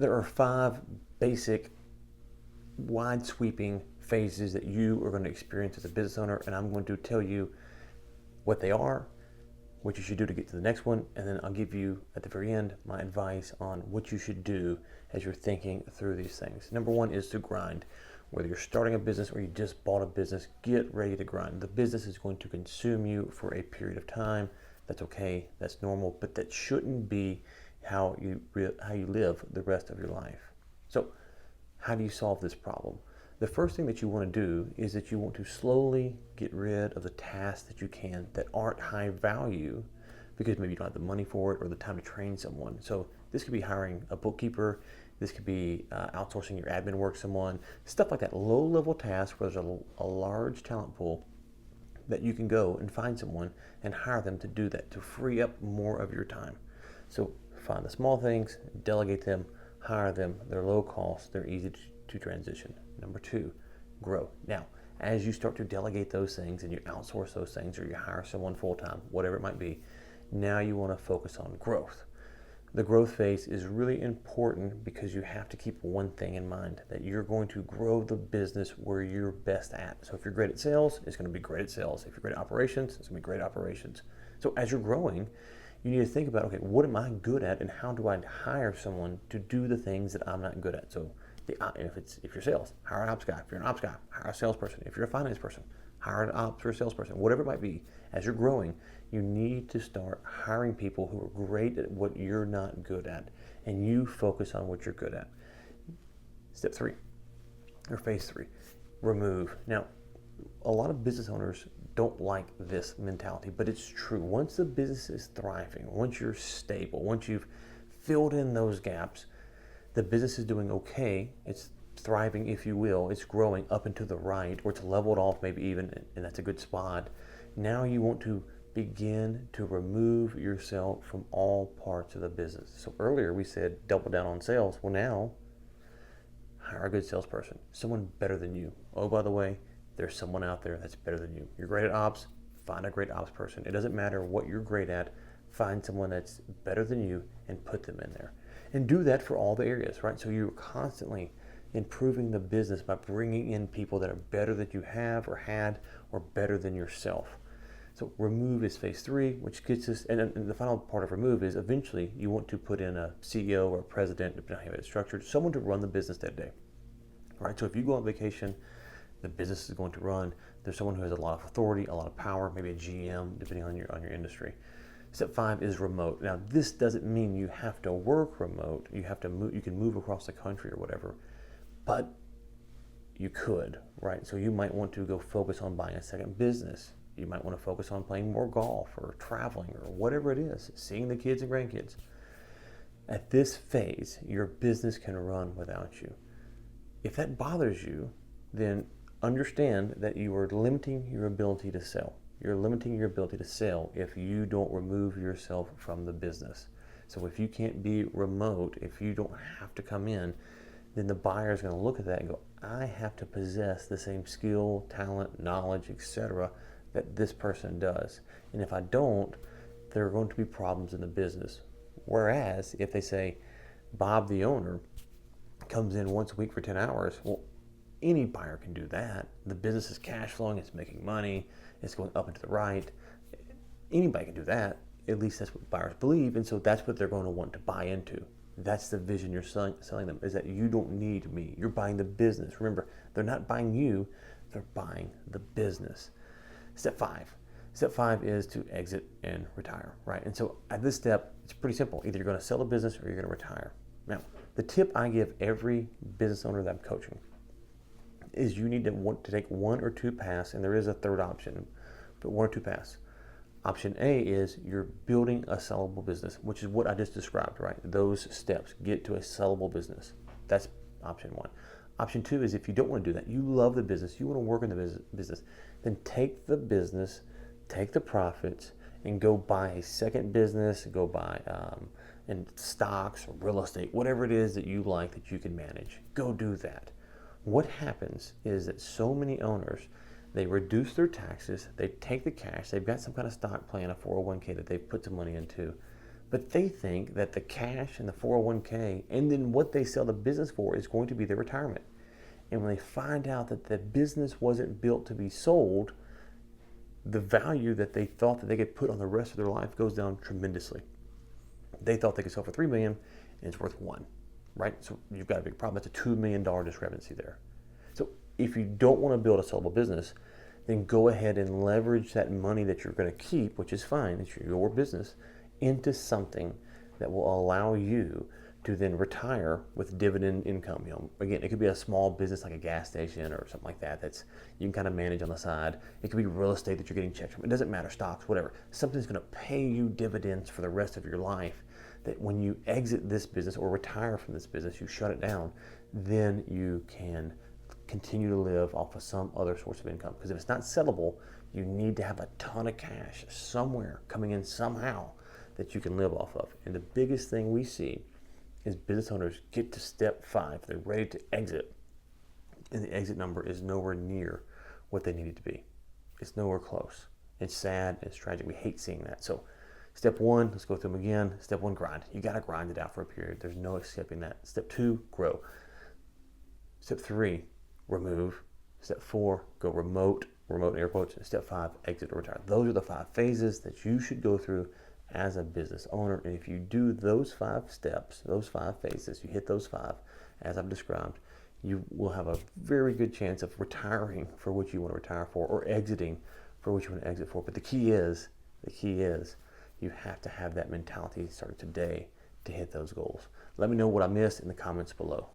There are 5 basic, wide sweeping phases that you are going to experience as a business owner, and I'm going to tell you what they are, what you should do to get to the next one, and then I'll give you at the very end my advice on what you should do as you're thinking through these things. Number 1 is to grind. Whether you're starting a business or you just bought a business, get ready to grind. The business is going to consume you for a period of time. That's okay, that's normal, but that shouldn't be how you live the rest of your life. So how do you solve this problem? The first thing that you want to do is that you want to slowly get rid of the tasks that you can that aren't high value, because maybe you don't have the money for it or the time to train someone. So this could be hiring a bookkeeper, this could be outsourcing your admin work to someone, stuff like that, low-level tasks where there's a large talent pool that you can go and find someone and hire them to do that, to free up more of your time. So find the small things, delegate them, hire them. They're low cost, they're easy to transition. Number 2, grow. Now, as you start to delegate those things and you outsource those things or you hire someone full-time, whatever it might be, now you want to focus on growth. The growth phase is really important because you have to keep one thing in mind, that you're going to grow the business where you're best at. So if you're great at sales, it's going to be great at sales. If you're great at operations, it's going to be great at operations. So as you're growing, you need to think about, okay, what am I good at and how do I hire someone to do the things that I'm not good at? So if you're sales, hire an ops guy. If you're an ops guy, hire a salesperson. If you're a finance person, hire an ops or a salesperson. Whatever it might be, as you're growing, you need to start hiring people who are great at what you're not good at, and you focus on what you're good at. Step 3, or phase 3, remove. Now, a lot of business owners don't like this mentality, but it's true. Once the business is thriving, once you're stable, once you've filled in those gaps, the business is doing okay, it's thriving, if you will, it's growing up and to the right, or it's leveled off maybe even, and that's a good spot. Now you want to begin to remove yourself from all parts of the business. So earlier we said double down on sales. Well, now hire a good salesperson, someone better than you. Oh, by the way, there's someone out there that's better than you. You're great at ops, find a great ops person. It doesn't matter what you're great at, find someone that's better than you and put them in there. And do that for all the areas, right? So you're constantly improving the business by bringing in people that are better than you have or had, or better than yourself. So remove is phase 3, which gets us, and the final part of remove is eventually you want to put in a CEO or a president, depending on how it's structured, someone to run the business that day. All right, so if you go on vacation, the business is going to run. There's someone who has a lot of authority, a lot of power, maybe a GM, depending on your industry. Step 5 is remote. Now, this doesn't mean you have to work remote. You have to move. You can move across the country or whatever, but you could, right? So you might want to go focus on buying a second business. You might want to focus on playing more golf or traveling or whatever it is, seeing the kids and grandkids. At this phase, your business can run without you. If that bothers you, then understand that you are limiting your ability to sell. You're limiting your ability to sell if you don't remove yourself from the business. So if you can't be remote, if you don't have to come in, then the buyer is going to look at that and go, I have to possess the same skill, talent, knowledge, etc. that this person does. And if I don't, there are going to be problems in the business. Whereas if they say, Bob, the owner, comes in once a week for 10 hours, well, any buyer can do that. The business is cash flowing, it's making money, it's going up and to the right. Anybody can do that. At least that's what buyers believe, and so that's what they're going to want to buy into. That's the vision you're selling them, is that you don't need me. You're buying the business. Remember, they're not buying you, they're buying the business. Step 5. Step 5 is to exit and retire, right? And so at this step, it's pretty simple. Either you're going to sell the business or you're going to retire. Now, the tip I give every business owner that I'm coaching is you need to want to take 1 or 2 paths, and there is a third option, but 1 or 2 paths. Option A is you're building a sellable business, which is what I just described, right? Those steps get to a sellable business. That's option 1. Option 2 is if you don't want to do that, you love the business, you want to work in the business, then take the business, take the profits, and go buy a second business, go buy in stocks or real estate, whatever it is that you like that you can manage. Go do that. What happens is that so many owners, they reduce their taxes, they take the cash, they've got some kind of stock plan, a 401k that they've put some money into, But they think that the cash and the 401k and then what they sell the business for is going to be their retirement. And when they find out that the business wasn't built to be sold, the value that they thought that they could put on the rest of their life goes down tremendously. They thought they could sell for $3 million and it's worth $1 million, right? So you've got a big problem. That's a $2 million discrepancy there. So if you don't want to build a sellable business, then go ahead and leverage that money that you're going to keep, which is fine, it's your business, into something that will allow you to then retire with dividend income. Again, it could be a small business like a gas station or something like that that's you can kind of manage on the side. It could be real estate that you're getting checks from. It doesn't matter, stocks, whatever. Something's going to pay you dividends for the rest of your life, that when you exit this business or retire from this business, you shut it down, then you can continue to live off of some other source of income. Because if it's not sellable, you need to have a ton of cash somewhere coming in somehow that you can live off of. And the biggest thing we see is business owners get to step 5, they're ready to exit, and the exit number is nowhere near what they need it to be. It's nowhere close. It's sad, it's tragic. We hate seeing that. So step 1, let's go through them again. Step 1, grind. You got to grind it out for a period. There's no escaping that. Step 2, grow. Step 3, remove. Step 4, go remote air quotes. Step 5, exit or retire. Those are the 5 phases that you should go through as a business owner. And if you do those 5 steps, those 5 phases, you hit those 5 as I've described, you will have a very good chance of retiring for what you want to retire for, or exiting for what you want to exit for. But the key is you have to have that mentality starting today to hit those goals. Let me know what I missed in the comments below.